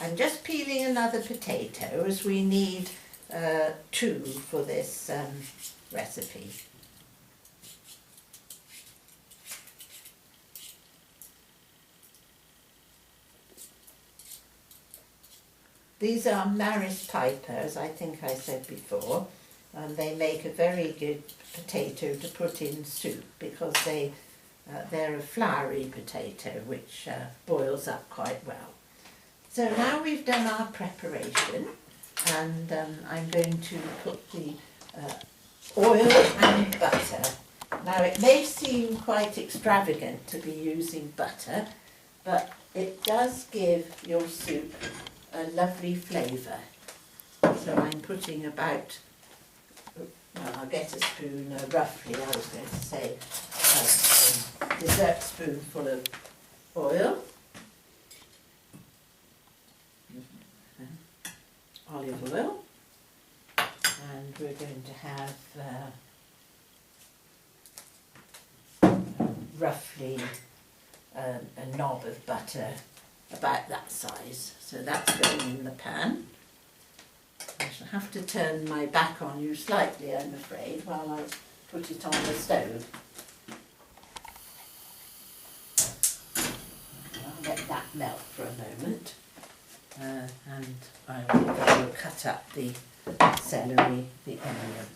I'm just peeling another potato as we need 2 for this recipe. These are Maris Pipers, I think I said before, and they make a very good potato to put in soup because they're a floury potato which boils up quite well. So now we've done our preparation, and I'm going to put the oil and butter. Now it may seem quite extravagant to be using butter, but it does give your soup a lovely flavour. So I'm putting about, well, I'll get a spoon, roughly I was going to say, a dessert spoonful of oil, olive oil, and we're going to have roughly a knob of butter about that size. So that's going in the pan. I shall have to turn my back on you slightly, I'm afraid, while I put it on the stove. I'll let that melt for a moment, and I will cut up the celery, the onion.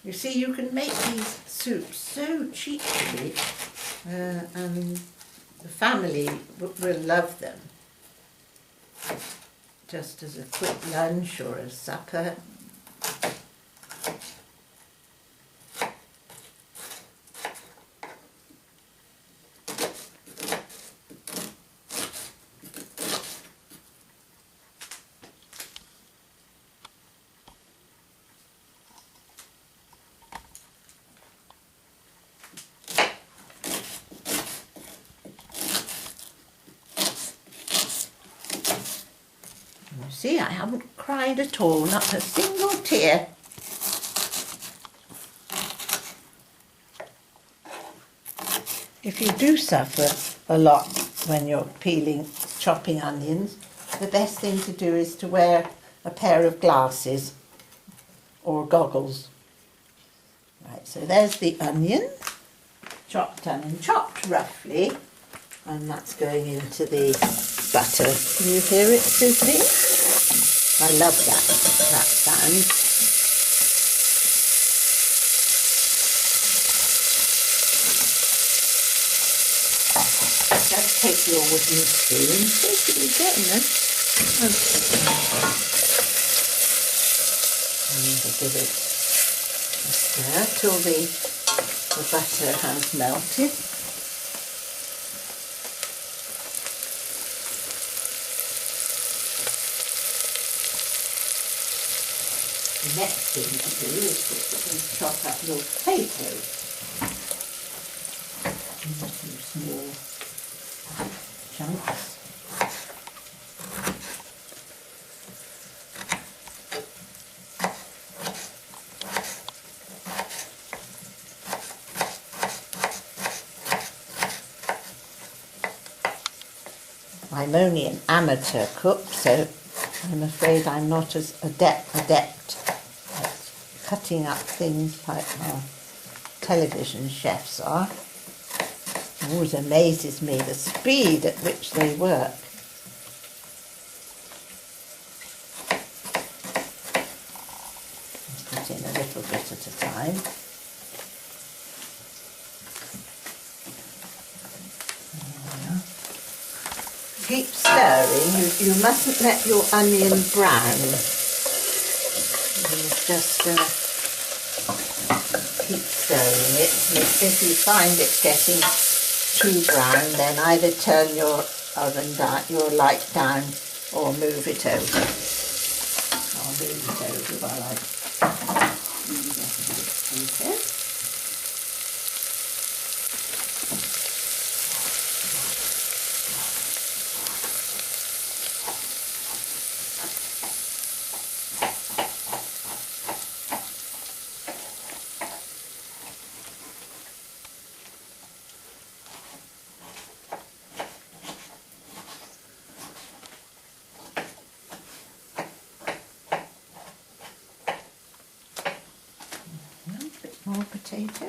You see, you can make these soups so cheaply, and the family will love them. Just as a quick lunch or a supper. See, I haven't cried at all, not a single tear. If you do suffer a lot when you're chopping onions, the best thing to do is to wear a pair of glasses or goggles. Right, so there's the onion, chopped roughly, and that's going into the butter. Can you hear it sizzling? I love that sound. Just take your wooden spoon, see if you're getting it. And give it a stir till the butter has melted. The next thing to do is chop up your potatoes into small chunks. I'm only an amateur cook, so I'm afraid I'm not as adept at cutting up things like our television chefs are. It always amazes me the speed at which they work. Put in a little bit at a time. Keep stirring. You mustn't let your onion brown. You must just keep stirring it. If you find it getting too brown, then either turn your oven down, your light down, or move it over. I'll move it over while I get a bit heated. More potato.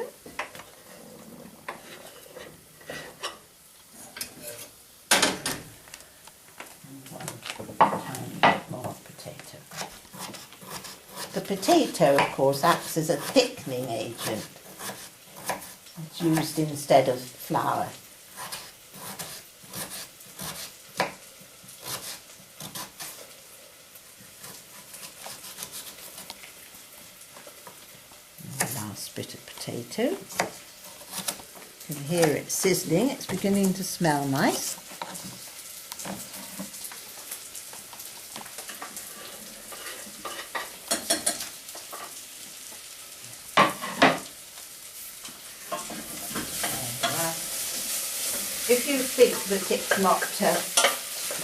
Tiny bit more potato. The potato, of course, acts as a thickening agent. It's used instead of flour. And the last bit of potato. You can hear it sizzling. It's beginning to smell nice. If you think that it's not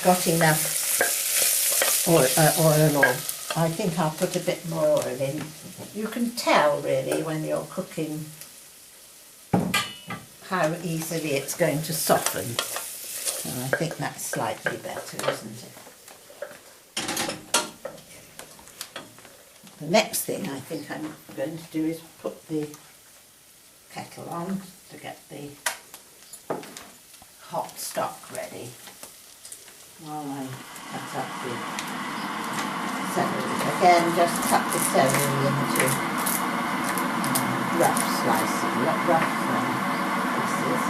got enough oil, or I think I'll put a bit more oil in. You can tell really when you're cooking how easily it's going to soften. And I think that's slightly better, isn't it? The next thing I think I'm going to do is put the kettle on to get the hot stock ready while I cut up the celery. Again, just cut the celery into rough slices, rough pieces.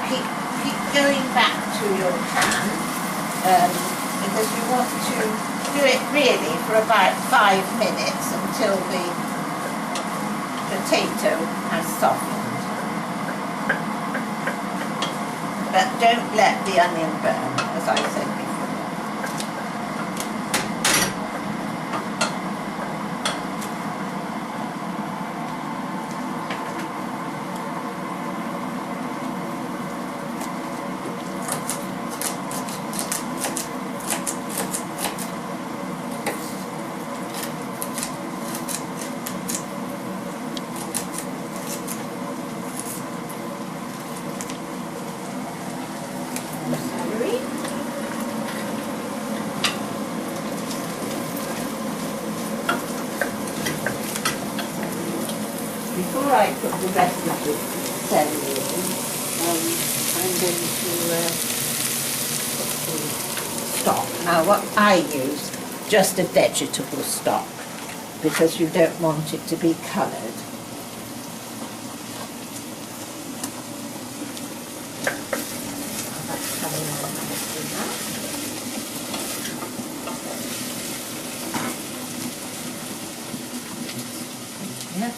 Keep going back to your pan because you want to do it really for about 5 minutes until the potato has softened. But don't let the onion burn, as I said before. Before I put the rest of the celery in, I'm going to put the stock. Now what I use, just a vegetable stock, because you don't want it to be coloured. That's coming on nicely now. Yeah.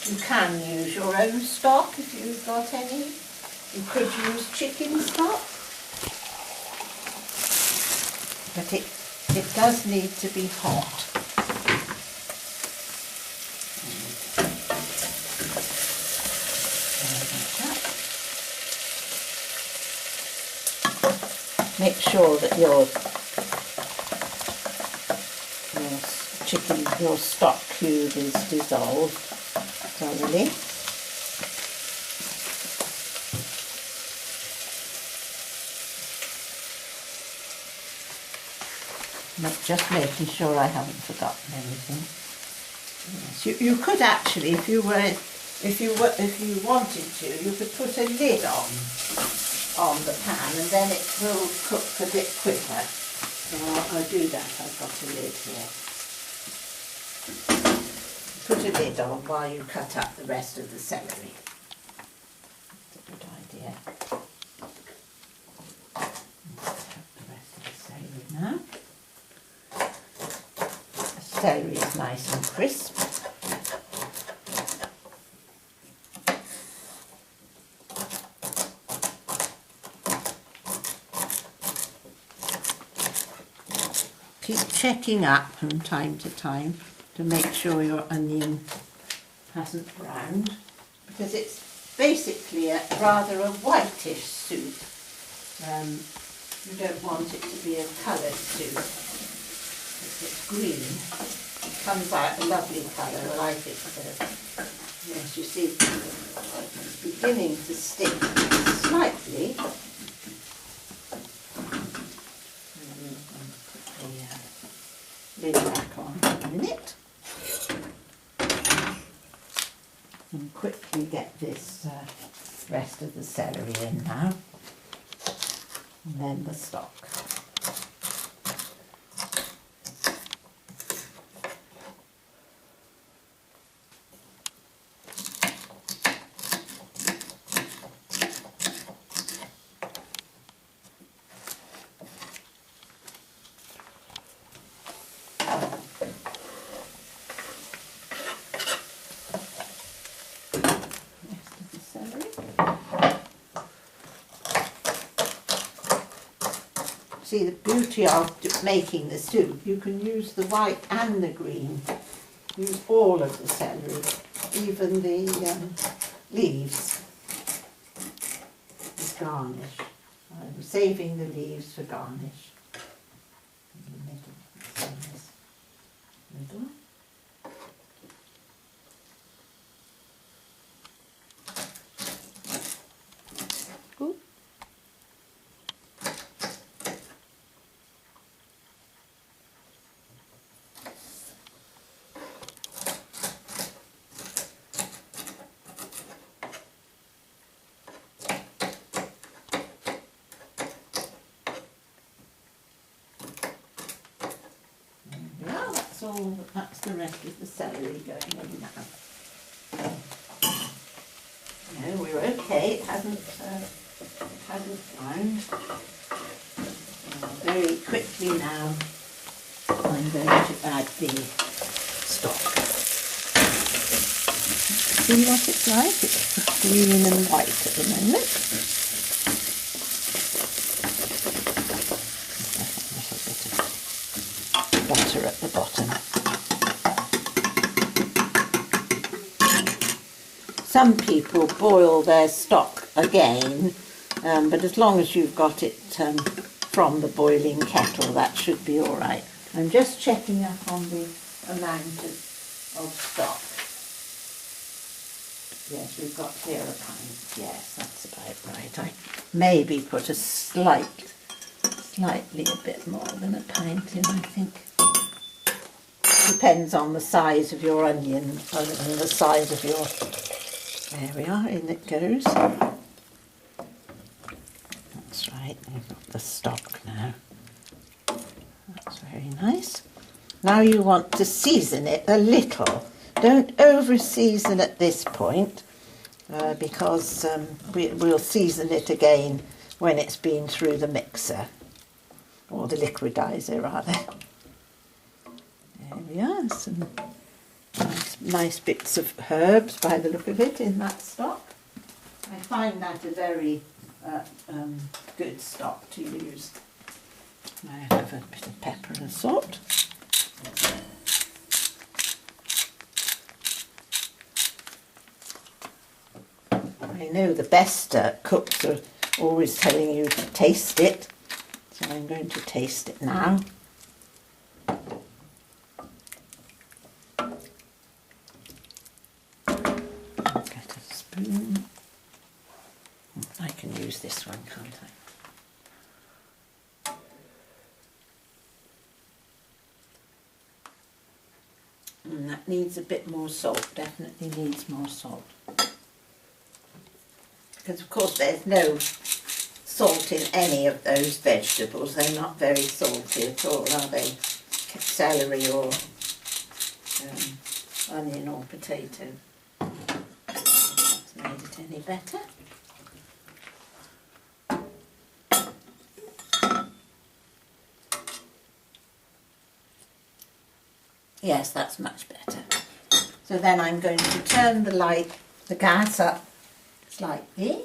You can use your own stock if you've got any. You could use chicken stock. But it does need to be hot. Make sure that your stock cube is dissolved thoroughly. Just making sure I haven't forgotten anything. Yes, you could actually, if you wanted to, you could put a lid on the pan, and then it will cook a bit quicker. So I'll do that. I've got a lid here. Put a lid on while you cut up the rest of the celery. That's a good idea. Cut the rest of the celery now. The celery is nice and crisp. Keep checking up from time to time to make sure your onion hasn't browned, because it's basically rather a whitish soup. You don't want it to be a coloured soup. It's green. It comes out a lovely colour. I like it so. Yes, you see, it's beginning to stick slightly. Lid back on a minute. And quickly get this rest of the celery in now. And then the stock. See, the beauty of making the soup, you can use the white and the green. Use all of the celery, even the leaves as garnish. I'm saving the leaves for garnish. In the middle. Good. That's the rest of the celery going in now. No, we're okay. It hasn't browned. Very quickly now, I'm going to add the stock. See what it's like? It's green and white at the moment. A little bit of butter at the bottom. Some people boil their stock again, but as long as you've got it from the boiling kettle, that should be all right. I'm just checking up on the amount of stock. Yes, we've got here a pint. Yes, that's about right. I maybe put slightly a bit more than a pint in, I think. Depends on the size of your onion and the size of your... There we are, in it goes. That's right, we've got the stock now. That's very nice. Now you want to season it a little. Don't over season at this point because we'll season it again when it's been through the mixer, or the liquidizer rather. There we are, some nice bits of herbs by the look of it in that stock. I find that a very good stock to use. I have a bit of pepper and salt. I know the best cooks are always telling you to taste it, so I'm going to taste it now. Get a spoon. I can use this one, can't I? And that needs a bit more salt, definitely needs more salt. Because of course there's no salt in any of those vegetables. They're not very salty at all, are they? Celery or onion or potato. That's made it any better. Yes, that's much better. So then I'm going to turn the gas up slightly.